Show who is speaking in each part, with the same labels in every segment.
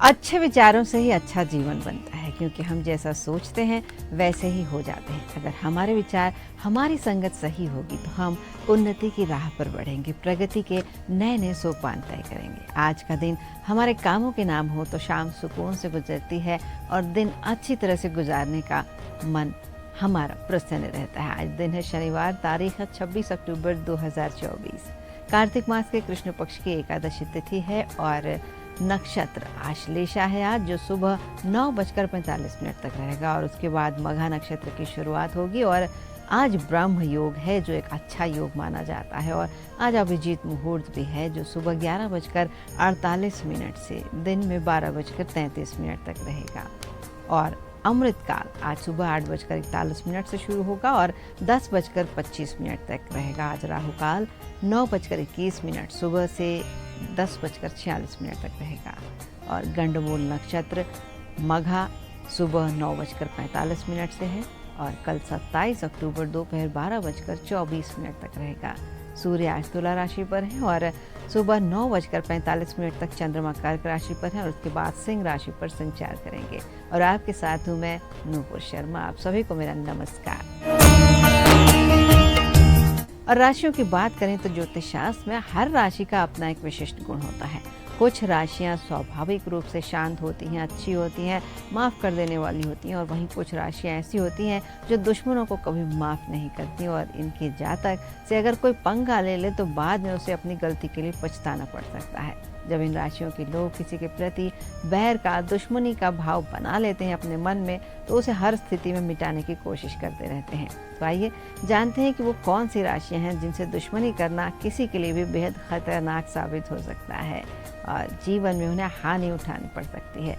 Speaker 1: अच्छे विचारों से ही अच्छा जीवन बनता है, क्योंकि हम जैसा सोचते हैं वैसे ही हो जाते हैं। अगर हमारे विचार, हमारी संगत सही होगी तो हम उन्नति की राह पर बढ़ेंगे, प्रगति के नए नए सोपान तय करेंगे। आज का दिन हमारे कामों के नाम हो तो शाम सुकून से गुजरती है और दिन अच्छी तरह से गुजारने का मन हमारा प्रसन्न रहता है। आज दिन है शनिवार, तारीख है 26 अक्टूबर 2024। कार्तिक मास के कृष्ण पक्ष की एकादशी तिथि है और नक्षत्र आश्लेषा है आज, जो सुबह 9:45 तक रहेगा और उसके बाद मघा नक्षत्र की शुरुआत होगी। और आज ब्रह्म योग है, जो एक अच्छा योग माना जाता है। और आज अभिजीत मुहूर्त भी है, जो सुबह 11:48 से दिन में 12:33 तक रहेगा। और अमृत काल आज सुबह 8:41 से शुरू होगा और 10:25 तक रहेगा। आज राहु काल 9:21 सुबह से 10:46 तक रहेगा। और गंडमूल नक्षत्र मघा सुबह 9:45 से है और कल 27 अक्टूबर दोपहर 12:24 तक रहेगा। सूर्य आज तुला राशि पर है और सुबह 9:45 तक चंद्रमा कर्क राशि पर है और उसके बाद सिंह राशि पर संचार करेंगे। और आपके साथ हूँ मैं नूपुर शर्मा। आप सभी को मेरा नमस्कार। और राशियों की बात करें तो ज्योतिष शास्त्र में हर राशि का अपना एक विशिष्ट गुण होता है। कुछ राशियां स्वाभाविक रूप से शांत होती हैं, अच्छी होती हैं, माफ़ कर देने वाली होती हैं, और वहीं कुछ राशियां ऐसी होती हैं जो दुश्मनों को कभी माफ़ नहीं करती। और इनके जातक से अगर कोई पंगा ले ले तो बाद में उसे अपनी गलती के लिए पछताना पड़ सकता है। जब इन राशियों के लोग किसी के प्रति बैर का, दुश्मनी का भाव बना लेते हैं अपने मन में, तो उसे हर स्थिति में मिटाने की कोशिश करते रहते हैं। तो आइए जानते हैं कि वो कौन सी राशियां हैं जिनसे दुश्मनी करना किसी के लिए भी बेहद खतरनाक साबित हो सकता है और जीवन में उन्हें हानि उठानी पड़ सकती है।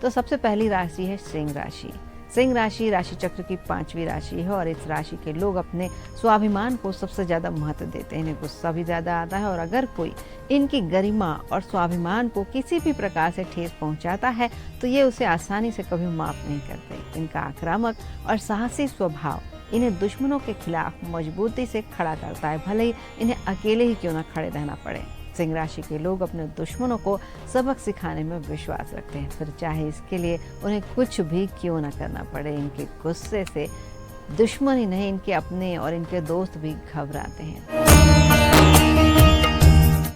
Speaker 1: तो सबसे पहली राशि है सिंह राशि। सिंह राशि राशि चक्र की 5वीं राशि है और इस राशि के लोग अपने स्वाभिमान को सबसे ज़्यादा महत्व देते हैं। इन्हें गुस्सा भी ज़्यादा आता है और अगर कोई इनकी गरिमा और स्वाभिमान को किसी भी प्रकार से ठेस पहुंचाता है तो ये उसे आसानी से कभी माफ़ नहीं करते। इनका आक्रामक और साहसी स्वभाव इन्हें दुश्मनों के खिलाफ मजबूती से खड़ा करता है, भले ही इन्हें अकेले ही क्यों न खड़े रहना पड़े। सिंह राशि के लोग अपने दुश्मनों को सबक सिखाने में विश्वास रखते हैं, फिर चाहे इसके लिए उन्हें कुछ भी क्यों न करना पड़े। इनके गुस्से से दुश्मन ही नहीं, इनके अपने और इनके दोस्त भी घबराते हैं।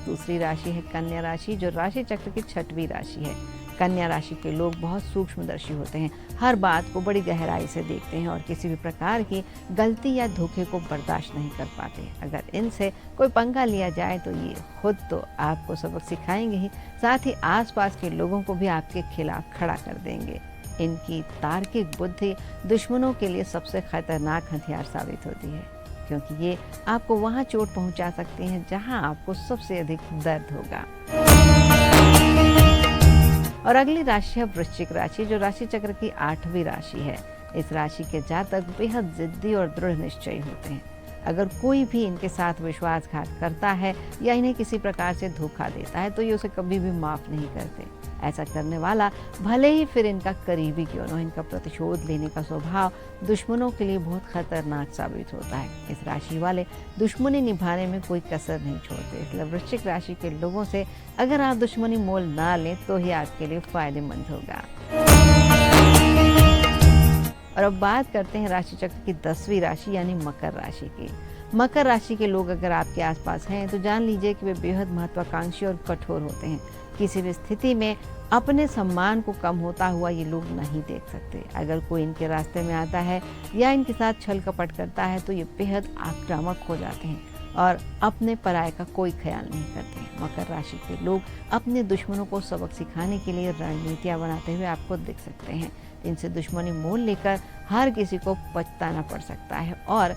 Speaker 1: दूसरी राशि है कन्या राशि, जो राशि चक्र की 6वीं राशि है। कन्या राशि के लोग बहुत सूक्ष्मदर्शी होते हैं, हर बात को बड़ी गहराई से देखते हैं और किसी भी प्रकार की गलती या धोखे को बर्दाश्त नहीं कर पाते। अगर इनसे कोई पंगा लिया जाए तो ये खुद तो आपको सबक सिखाएंगे ही, साथ ही आसपास के लोगों को भी आपके खिलाफ खड़ा कर देंगे। इनकी तार्किक बुद्धि दुश्मनों के लिए सबसे खतरनाक हथियार साबित होती है, क्योंकि ये आपको वहां चोट पहुंचा सकती हैं जहां आपको सबसे अधिक दर्द होगा। और अगली राशि है वृश्चिक राशि, जो राशि चक्र की 8वीं राशि है। इस राशि के जातक बेहद जिद्दी और दृढ़ निश्चयी होते हैं। अगर कोई भी इनके साथ विश्वासघात करता है या इन्हें किसी प्रकार से धोखा देता है तो ये उसे कभी भी माफ़ नहीं करते। ऐसा करने वाला भले ही फिर इनका करीबी क्यों न हो, इनका प्रतिशोध लेने का स्वभाव दुश्मनों के लिए बहुत खतरनाक साबित होता है। इस राशि वाले दुश्मनी निभाने में कोई कसर नहीं छोड़ते, इसलिए वृश्चिक राशि के लोगों से अगर आप दुश्मनी मोल ना लें तो ही आपके लिए फायदेमंद होगा। और अब बात करते हैं राशि चक्र की 10वीं राशि यानी मकर राशि की। मकर राशि के लोग अगर आपके आसपास हैं तो जान लीजिए कि वे बेहद महत्वाकांक्षी और कठोर होते हैं। किसी भी स्थिति में अपने सम्मान को कम होता हुआ ये लोग नहीं देख सकते। अगर कोई इनके रास्ते में आता है या इनके साथ छल कपट करता है तो ये बेहद आक्रामक हो जाते हैं और अपने पराये का कोई ख्याल नहीं करते। मकर राशि के लोग अपने दुश्मनों को सबक सिखाने के लिए रणनीतियाँ बनाते हुए आपको दिख सकते हैं। इनसे दुश्मनी मोल लेकर हर किसी को पछताना पड़ सकता है और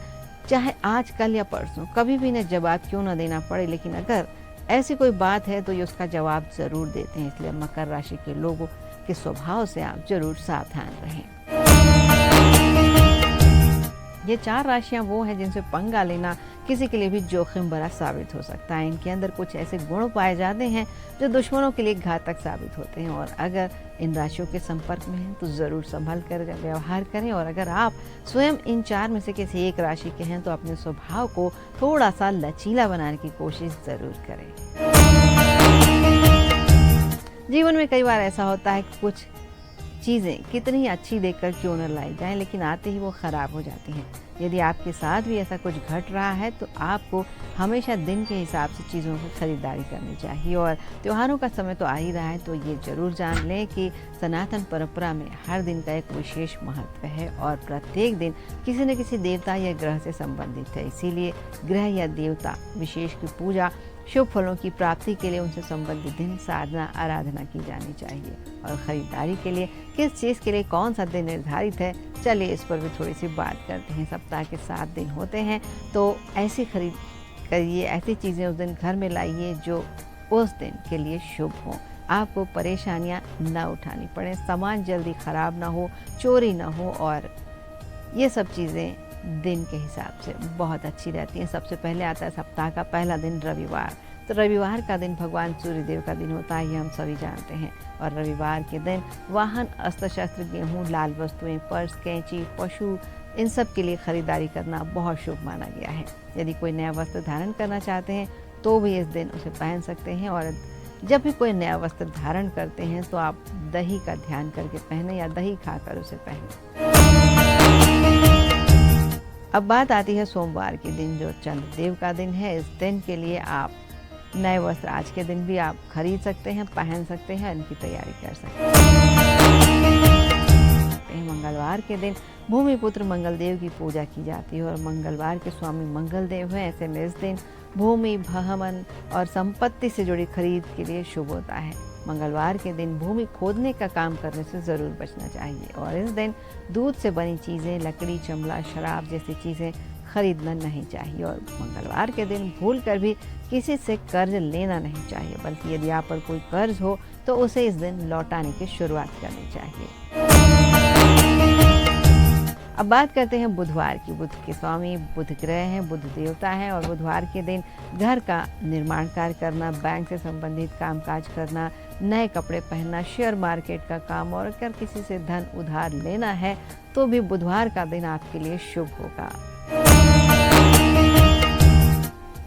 Speaker 1: चाहे आज कल या परसों कभी भी इन्हें जवाब क्यों न देना पड़े, लेकिन अगर ऐसी कोई बात है तो ये उसका जवाब जरूर देते हैं। इसलिए मकर राशि के लोगों के स्वभाव से आप जरूर सावधान रहें। ये 4 राशियां वो हैं जिनसे पंगा लेना किसी के लिए भी जोखिम भरा साबित हो सकता है। इनके अंदर कुछ ऐसे गुण पाए जाते हैं जो दुश्मनों के लिए घातक साबित होते हैं और अगर इन राशियों के संपर्क में हैं तो ज़रूर संभल कर व्यवहार करें। और अगर आप स्वयं इन 4 में से किसी एक राशि के हैं तो अपने स्वभाव को थोड़ा सा लचीला बनाने की कोशिश ज़रूर करें। जीवन में कई बार ऐसा होता है कि कुछ चीज़ें कितनी अच्छी देखकर क्यों न लाई जाएं, लेकिन आते ही वो ख़राब हो जाती हैं। यदि आपके साथ भी ऐसा कुछ घट रहा है तो आपको हमेशा दिन के हिसाब से चीज़ों की खरीदारी करनी चाहिए। और त्योहारों का समय तो आ ही रहा है, तो ये ज़रूर जान लें कि सनातन परंपरा में हर दिन का एक विशेष महत्व है और प्रत्येक दिन किसी न किसी देवता या ग्रह से संबंधित है। इसीलिए ग्रह या देवता विशेष की पूजा, शुभ फलों की प्राप्ति के लिए उनसे संबंधित दिन साधना आराधना की जानी चाहिए। और ख़रीदारी के लिए किस चीज़ के लिए कौन सा दिन निर्धारित है, चलिए इस पर भी थोड़ी सी बात करते हैं। सप्ताह के 7 दिन होते हैं, तो ऐसी खरीद करिए, ऐसी चीज़ें उस दिन घर में लाइए जो उस दिन के लिए शुभ हों। आपको परेशानियां न उठानी पड़े, सामान जल्दी ख़राब ना हो, चोरी ना हो, और ये सब चीज़ें दिन के हिसाब से बहुत अच्छी रहती हैं। सबसे पहले आता है सप्ताह का पहला दिन रविवार। तो रविवार का दिन भगवान सूर्यदेव का दिन होता है, ये हम सभी जानते हैं। और रविवार के दिन वाहन, अस्त्र शस्त्र, गेहूँ, लाल वस्तुएं, पर्स, कैंची, पशु, इन सब के लिए खरीदारी करना बहुत शुभ माना गया है। यदि कोई नया वस्त्र धारण करना चाहते हैं तो भी इस दिन उसे पहन सकते हैं। और जब भी कोई नया वस्त्र धारण करते हैं तो आप दही का ध्यान करके पहने या दही खाकर उसे पहने। अब बात आती है सोमवार के दिन, जो चंद्रदेव का दिन है। इस दिन के लिए आप नए वस्त्र आज के दिन भी आप खरीद सकते हैं, पहन सकते हैं, इनकी तैयारी कर सकते हैं। मंगलवार के दिन भूमिपुत्र मंगलदेव की पूजा की जाती है और मंगलवार के स्वामी मंगलदेव हैं, ऐसे में इस दिन भूमि, भवन और संपत्ति से जुड़ी खरीद के लिए शुभ होता है। मंगलवार के दिन भूमि खोदने का काम करने से ज़रूर बचना चाहिए और इस दिन दूध से बनी चीज़ें, लकड़ी, चमड़ा, शराब जैसी चीज़ें खरीदना नहीं चाहिए। और मंगलवार के दिन भूल कर भी किसी से कर्ज लेना नहीं चाहिए, बल्कि यदि आप पर कोई कर्ज हो तो उसे इस दिन लौटाने की शुरुआत करनी चाहिए। अब बात करते हैं बुधवार की। बुध के स्वामी बुध ग्रह हैं, बुध देवता हैं और बुधवार के दिन घर का निर्माण कार्य करना, बैंक से संबंधित कामकाज करना, नए कपड़े पहनना, शेयर मार्केट का काम, और अगर किसी से धन उधार लेना है तो भी बुधवार का दिन आपके लिए शुभ होगा।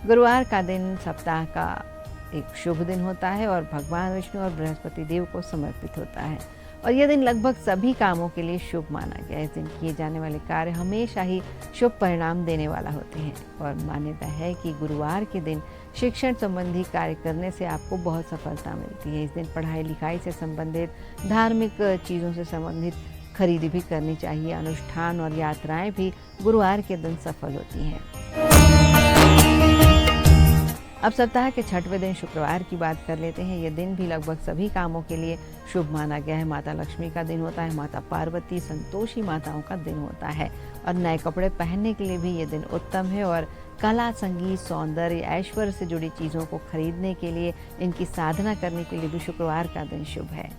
Speaker 1: गुरुवार का दिन सप्ताह का एक शुभ दिन होता है और भगवान विष्णु और बृहस्पति देव को समर्पित होता है और यह दिन लगभग सभी कामों के लिए शुभ माना गया है। इस दिन किए जाने वाले कार्य हमेशा ही शुभ परिणाम देने वाला होते हैं और मान्यता है कि गुरुवार के दिन शिक्षण संबंधी कार्य करने से आपको बहुत सफलता मिलती है। इस दिन पढ़ाई लिखाई से संबंधित, धार्मिक चीज़ों से संबंधित खरीदी भी करनी चाहिए। अनुष्ठान और यात्राएं भी गुरुवार के दिन सफल होती हैं। अब सप्ताह के 6वें दिन शुक्रवार की बात कर लेते हैं। ये दिन भी लगभग सभी कामों के लिए शुभ माना गया है। माता लक्ष्मी का दिन होता है, माता पार्वती, संतोषी माताओं का दिन होता है और नए कपड़े पहनने के लिए भी ये दिन उत्तम है और कला, संगीत, सौंदर्य, ऐश्वर्य से जुड़ी चीज़ों को खरीदने के लिए, इनकी साधना करने के लिए भी शुक्रवार का दिन शुभ है।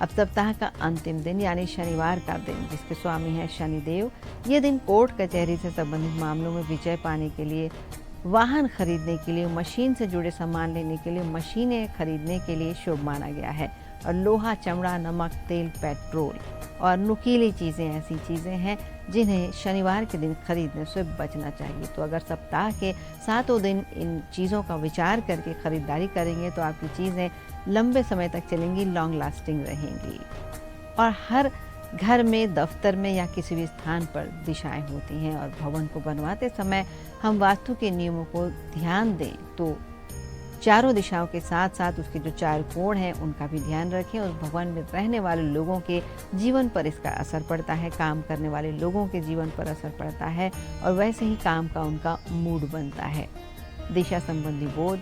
Speaker 1: अब सप्ताह का अंतिम दिन यानी शनिवार का दिन, जिसके स्वामी हैं शनिदेव, ये दिन कोर्ट कचहरी से संबंधित मामलों में विजय पाने के लिए, वाहन खरीदने के लिए, मशीन से जुड़े सामान लेने के लिए, मशीनें खरीदने के लिए शुभ माना गया है। और लोहा, चमड़ा, नमक, तेल, पेट्रोल और नुकीली चीज़ें ऐसी चीज़ें हैं जिन्हें शनिवार के दिन खरीदने से बचना चाहिए। तो अगर सप्ताह के 7 दिन इन चीज़ों का विचार करके खरीदारी करेंगे तो आपकी चीज़ें लंबे समय तक चलेंगी, लॉन्ग लास्टिंग रहेंगी। और हर घर में, दफ्तर में या किसी भी स्थान पर दिशाएं होती हैं और भवन को बनवाते समय हम वास्तु के नियमों को ध्यान दें तो चारों दिशाओं के साथ साथ उसके जो 4 कोण हैं उनका भी ध्यान रखें। उस भवन में रहने वाले लोगों के जीवन पर इसका असर पड़ता है, काम करने वाले लोगों के जीवन पर असर पड़ता है और वैसे ही काम का उनका मूड बनता है। दिशा संबंधी बोध,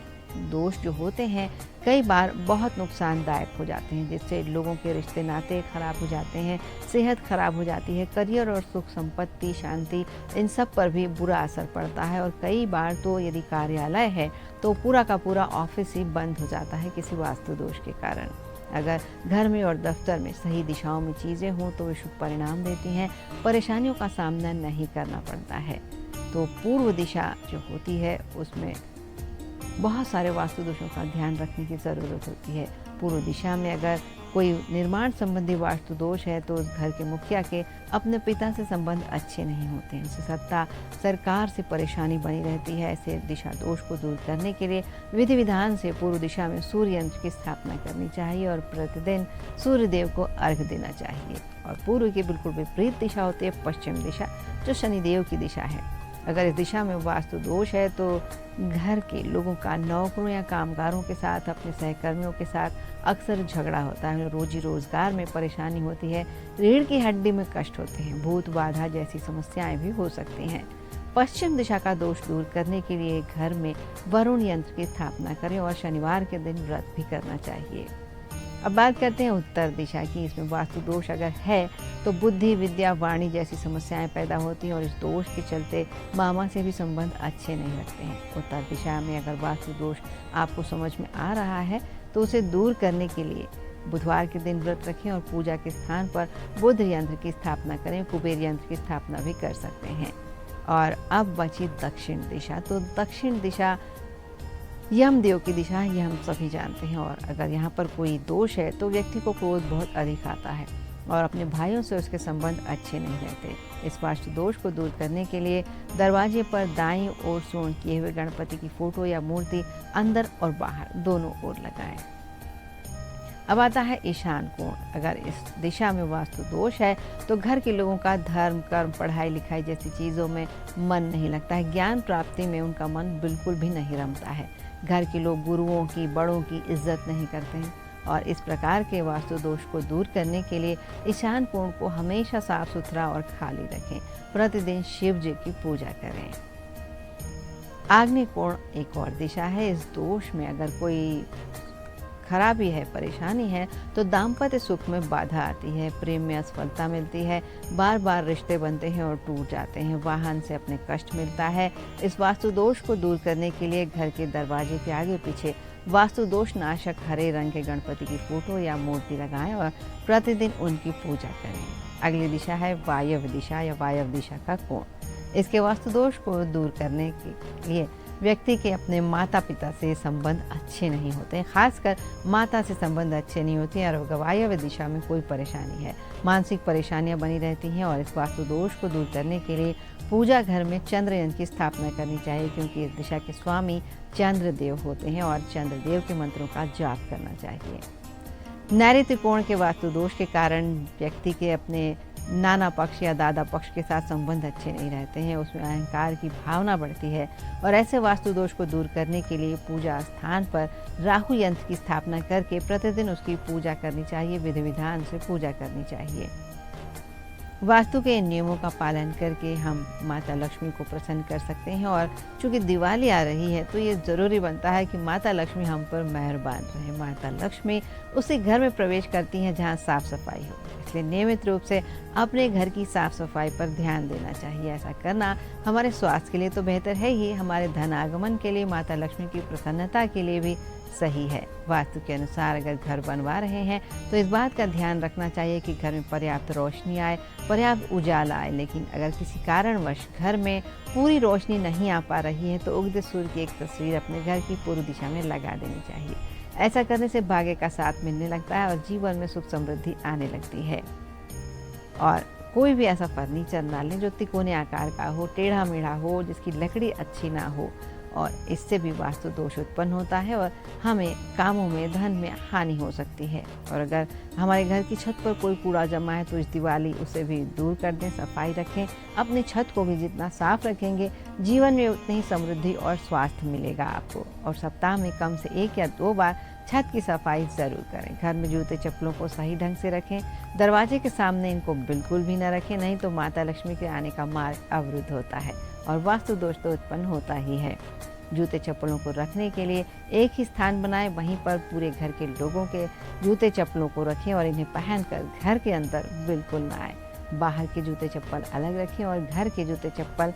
Speaker 1: दोष जो होते हैं कई बार बहुत नुकसानदायक हो जाते हैं, जिससे लोगों के रिश्ते नाते खराब हो जाते हैं, सेहत खराब हो जाती है, करियर और सुख संपत्ति, शांति, इन सब पर भी बुरा असर पड़ता है। और कई बार तो यदि कार्यालय है तो पूरा का पूरा ऑफिस ही बंद हो जाता है किसी वास्तु दोष के कारण। अगर घर में और दफ्तर में सही दिशाओं में चीज़ें हों तो वे शुभ परिणाम देती हैं, परेशानियों का सामना नहीं करना पड़ता है। तो पूर्व दिशा जो होती है उसमें बहुत सारे वास्तु दोषों का ध्यान रखने की ज़रूरत होती है। पूर्व दिशा में अगर कोई निर्माण संबंधी वास्तु दोष है तो उस घर के मुखिया के अपने पिता से संबंध अच्छे नहीं होते हैं, उसे सत्ता सरकार से परेशानी बनी रहती है। ऐसे दिशा दोष को दूर करने के लिए विधि विधान से पूर्व दिशा में सूर्य यंत्र की स्थापना करनी चाहिए और प्रतिदिन सूर्य देव को अर्घ देना चाहिए। और पूर्व की बिल्कुल विपरीत दिशा होती है पश्चिम दिशा, जो शनिदेव की दिशा है। अगर इस दिशा में वास्तु दोष है तो घर के लोगों का नौकरों या कामगारों के साथ, अपने सहकर्मियों के साथ अक्सर झगड़ा होता है, रोजी रोजगार में परेशानी होती है, रीढ़ की हड्डी में कष्ट होते हैं, भूत बाधा जैसी समस्याएं भी हो सकती हैं। पश्चिम दिशा का दोष दूर करने के लिए घर में वरुण यंत्र की स्थापना करें और शनिवार के दिन व्रत भी करना चाहिए। अब बात करते हैं उत्तर दिशा की। इसमें वास्तु दोष अगर है तो बुद्धि, विद्या, वाणी जैसी समस्याएं पैदा होती हैं और इस दोष के चलते मामा से भी संबंध अच्छे नहीं लगते हैं। उत्तर दिशा में अगर वास्तु दोष आपको समझ में आ रहा है तो उसे दूर करने के लिए बुधवार के दिन व्रत रखें और पूजा के स्थान पर बुध यंत्र की स्थापना करें। कुबेर यंत्र की स्थापना भी कर सकते हैं। और अब बची दक्षिण दिशा। तो दक्षिण दिशा यमदेव की दिशा, ये हम सभी जानते हैं। और अगर यहाँ पर कोई दोष है तो व्यक्ति को क्रोध बहुत अधिक आता है और अपने भाइयों से उसके संबंध अच्छे नहीं रहते। इस वास्तु दोष को दूर करने के लिए दरवाजे पर दाईं ओर स्वर्ण किए हुए गणपति की फोटो या मूर्ति अंदर और बाहर दोनों ओर लगाएं। अब आता है ईशान कोण। अगर इस दिशा में वास्तु दोष है तो घर के लोगों का धर्म, कर्म, पढ़ाई लिखाई जैसी चीज़ों में मन नहीं लगता है, ज्ञान प्राप्ति में उनका मन बिल्कुल भी नहीं रमता है। घर के लोग गुरुओं की, बड़ों की इज्जत नहीं करते हैं। और इस प्रकार के वास्तु दोष को दूर करने के लिए ईशान कोण को हमेशा साफ सुथरा और खाली रखें। प्रतिदिन शिव जी की पूजा करें। आग्नेय कोण एक और दिशा है। इस दोष में अगर कोई खराबी है, परेशानी है तो दाम्पत्य सुख में बाधा आती है, प्रेम में असफलता मिलती है, बार बार रिश्ते बनते हैं और टूट जाते हैं, वाहन से अपने कष्ट मिलता है। इस वास्तु दोष को दूर करने के लिए घर के दरवाजे के आगे पीछे वास्तु दोष नाशक हरे रंग के गणपति की फोटो या मूर्ति लगाएं और प्रतिदिन उनकी पूजा करें। अगली दिशा है वायव्य दिशा या वायव्य दिशा का कोण। इसके वास्तु दोष को दूर करने के लिए व्यक्ति के अपने माता पिता से संबंध अच्छे नहीं होते हैं, खासकर माता से संबंध अच्छे नहीं होते हैं। और वायव्य दिशा में कोई परेशानी है, मानसिक परेशानियां बनी रहती हैं। और इस वास्तु दोष को दूर करने के लिए पूजा घर में चंद्र यंत्र की स्थापना करनी चाहिए, क्योंकि इस दिशा के स्वामी चंद्र देव होते हैं और चंद्र देव के मंत्रों का जाप करना चाहिए। नैऋत्य कोण के वास्तु दोष के कारण व्यक्ति के अपने नाना पक्ष या दादा पक्ष के साथ संबंध अच्छे नहीं रहते हैं, उसमें अहंकार की भावना बढ़ती है। और ऐसे वास्तु दोष को दूर करने के लिए पूजा स्थान पर राहु यंत्र की स्थापना करके प्रतिदिन उसकी पूजा करनी चाहिए, विधि विधान से पूजा करनी चाहिए। वास्तु के इन नियमों का पालन करके हम माता लक्ष्मी को प्रसन्न कर सकते हैं। और चूंकि दिवाली आ रही है तो ये ज़रूरी बनता है कि माता लक्ष्मी हम पर मेहरबान रहे। माता लक्ष्मी उसी घर में प्रवेश करती हैं जहाँ साफ सफाई हो, इसलिए नियमित रूप से अपने घर की साफ सफाई पर ध्यान देना चाहिए। ऐसा करना हमारे स्वास्थ्य के लिए तो बेहतर है ही, हमारे धन आगमन के लिए, माता लक्ष्मी की प्रसन्नता के लिए भी सही है। वास्तु के अनुसार अगर घर बनवा रहे हैं तो इस बात का ध्यान रखना चाहिए कि घर में पर्याप्त रोशनी आए, पर्याप्त उजाला आए। लेकिन अगर किसी कारणवश घर में पूरी रोशनी नहीं आ पा रही है तो उगते सूर्य की एक तस्वीर अपने घर की पूर्व दिशा में लगा देनी चाहिए। ऐसा करने से भाग्य का साथ मिलने लगता है और जीवन में सुख समृद्धि आने लगती है। और कोई भी ऐसा फर्नीचर ना लें जो तिकोने आकार का हो, टेढ़ा मेढ़ा हो, जिसकी लकड़ी अच्छी ना हो, और इससे भी वास्तु दोष उत्पन्न होता है और हमें कामों में, धन में हानि हो सकती है। और अगर हमारे घर की छत पर कोई कूड़ा जमा है तो इस दिवाली उसे भी दूर कर दें, सफाई रखें। अपनी छत को भी जितना साफ रखेंगे जीवन में उतनी ही समृद्धि और स्वास्थ्य मिलेगा आपको। और सप्ताह में कम से 1 या 2 बार छत की सफाई ज़रूर करें। घर में जूते चप्पलों को सही ढंग से रखें, दरवाजे के सामने इनको बिल्कुल भी न रखें, नहीं तो माता लक्ष्मी के आने का मार्ग अवरुद्ध होता है और वास्तु दोष तो उत्पन्न होता ही है। जूते चप्पलों को रखने के लिए एक ही स्थान बनाएं, वहीं पर पूरे घर के लोगों के जूते चप्पलों को रखें और इन्हें पहनकर घर के अंदर बिल्कुल ना आए। बाहर के जूते चप्पल अलग रखें और घर के जूते चप्पल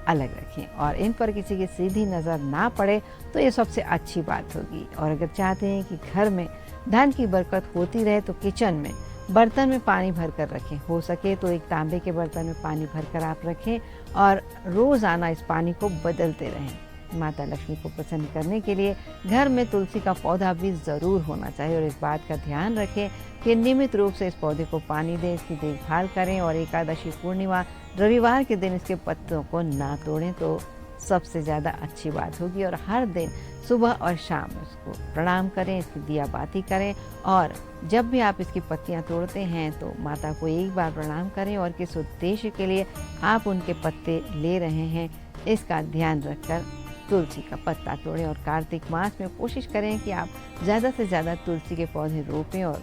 Speaker 1: अलग रखें और इन पर किसी की सीधी नज़र ना पड़े तो ये सबसे अच्छी बात होगी। और अगर चाहते हैं कि घर में धन की बरकत होती रहे तो किचन में बर्तन में पानी भर कर रखें। हो सके तो एक तांबे के बर्तन में पानी भरकर आप रखें और रोज़ाना इस पानी को बदलते रहें। माता लक्ष्मी को प्रसन्न करने के लिए घर में तुलसी का पौधा भी ज़रूर होना चाहिए और इस बात का ध्यान रखें कि नियमित रूप से इस पौधे को पानी दें, इसकी देखभाल करें और एकादशी, पूर्णिमा, रविवार के दिन इसके पत्तों को ना तोड़ें तो सबसे ज़्यादा अच्छी बात होगी। और हर दिन सुबह और शाम उसको प्रणाम करें, इसकी दिया बाती करें और जब भी आप इसकी पत्तियां तोड़ते हैं तो माता को एक बार प्रणाम करें और किस उद्देश्य के लिए आप उनके पत्ते ले रहे हैं इसका ध्यान रखकर तुलसी का पत्ता तोड़ें। और कार्तिक मास में कोशिश करें कि आप ज़्यादा से ज़्यादा तुलसी के पौधे रोपें और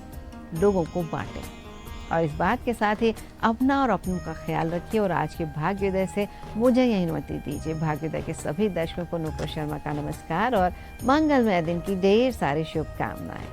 Speaker 1: लोगों को बांटें। और इस बात के साथ ही अपना और अपनों का ख्याल रखिए और आज के भाग्योदय से मुझे यह अनुमति दीजिए। भाग्योदय के सभी दर्शकों को नूपुर शर्मा का नमस्कार और मंगलमय दिन की ढेर सारी शुभकामनाएं।